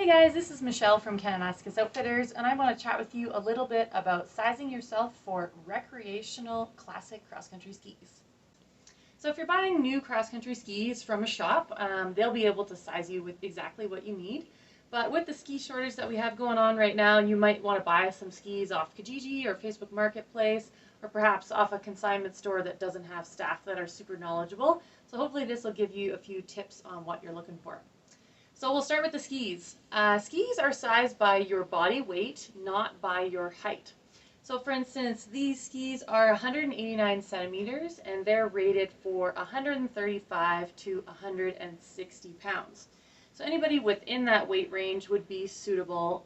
Hey guys, this is Michelle from Kananaskis Outfitters, and I want to chat with you a little bit about sizing yourself for recreational classic cross-country skis. So if you're buying new cross-country skis from a shop, they'll be able to size you with exactly what you need. But with the ski shortage that we have going on right now, you might want to buy some skis off Kijiji or Facebook Marketplace, or perhaps off a consignment store that doesn't have staff that are super knowledgeable. So hopefully this will give you a few tips on what you're looking for. So we'll start with the skis. Skis are sized by your body weight, not by your height. So for instance, these skis are 189 centimeters and they're rated for 135 to 160 pounds. So anybody within that weight range would be suitable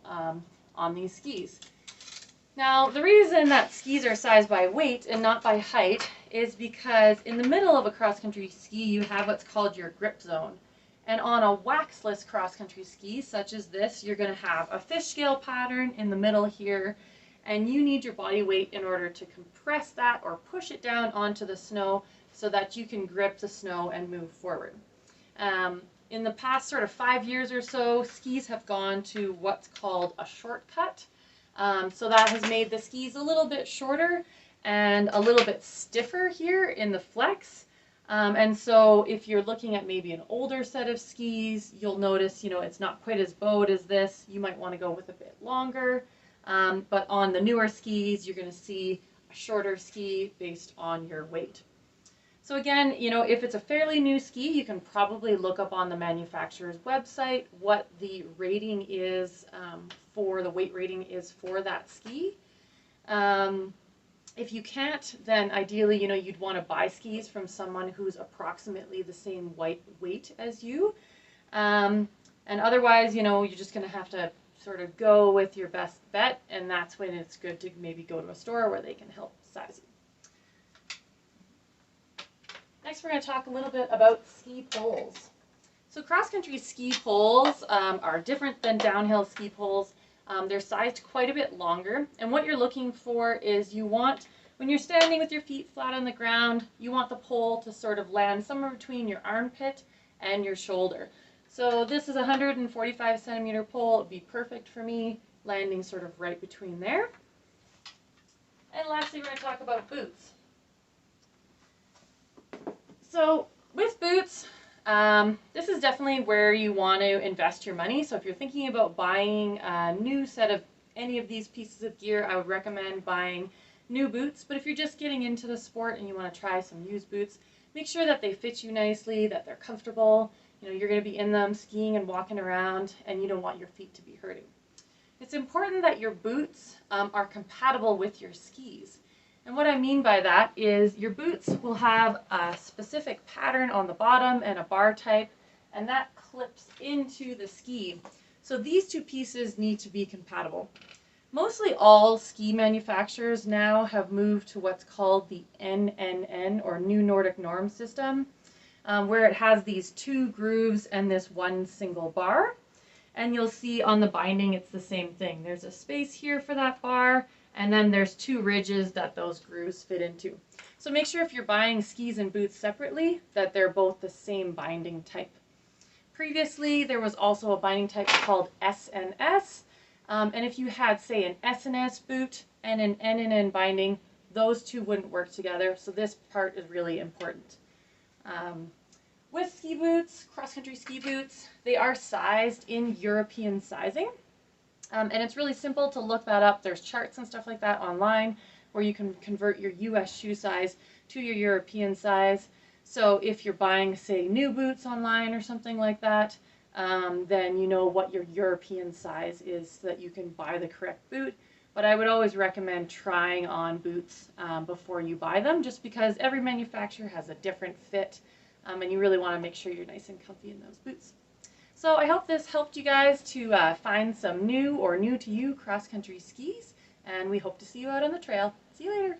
on these skis. Now, the reason that skis are sized by weight and not by height is because in the middle of a cross-country ski, you have what's called your grip zone. And on a waxless cross-country ski, such as this, you're going to have a fish scale pattern in the middle here, and you need your body weight in order to compress that or push it down onto the snow so that you can grip the snow and move forward. In the past sort of 5 years or so, skis have gone to what's called a shortcut. So that has made the skis a little bit shorter and a little bit stiffer here in the flex. And so if you're looking at maybe an older set of skis, you'll notice, it's not quite as bowed as this. You might want to go with a bit longer. But on the newer skis, you're going to see a shorter ski based on your weight. So again, if it's a fairly new ski, you can probably look up on the manufacturer's website what the rating is the weight rating is for that ski. If you can't, then ideally, you'd want to buy skis from someone who's approximately the same weight as you. And otherwise, you're just going to have to sort of go with your best bet, and that's when it's good to maybe go to a store where they can help size you. Next, we're going to talk a little bit about ski poles. So cross-country ski poles are different than downhill ski poles. They're sized quite a bit longer, and what you're looking for is when you're standing with your feet flat on the ground, you want the pole to sort of land somewhere between your armpit and your shoulder. So this is a 145 centimeter pole. It would be perfect for me, landing sort of right between there. And lastly, we're going to talk about boots. So with boots, this is definitely where you want to invest your money. So if you're thinking about buying a new set of any of these pieces of gear, I would recommend buying new boots. But if you're just getting into the sport and you want to try some used boots, make sure that they fit you nicely, that they're comfortable. You're going to be in them skiing and walking around, and you don't want your feet to be hurting. It's important that your boots are compatible with your skis. And what I mean by that is your boots will have a specific pattern on the bottom and a bar type, and that clips into the ski. So these two pieces need to be compatible. Mostly all ski manufacturers now have moved to what's called the NNN, or New Nordic Norm system, where it has these two grooves and this one single bar. And you'll see on the binding it's the same thing. There's a space here for that bar, and then there's two ridges that those grooves fit into. So make sure if you're buying skis and boots separately that they're both the same binding type. Previously, there was also a binding type called SNS, and if you had, say, an SNS boot and an NNN binding, those two wouldn't work together, so this part is really important. With ski boots, cross-country ski boots, they are sized in European sizing. And it's really simple to look that up. There's charts and stuff like that online where you can convert your US shoe size to your European size. So if you're buying, say, new boots online or something like that, then you know what your European size is so that you can buy the correct boot. But I would always recommend trying on boots before you buy them, just because every manufacturer has a different fit, and you really want to make sure you're nice and comfy in those boots. So I hope this helped you guys to find some new or new to you cross-country skis, and we hope to see you out on the trail. See you later.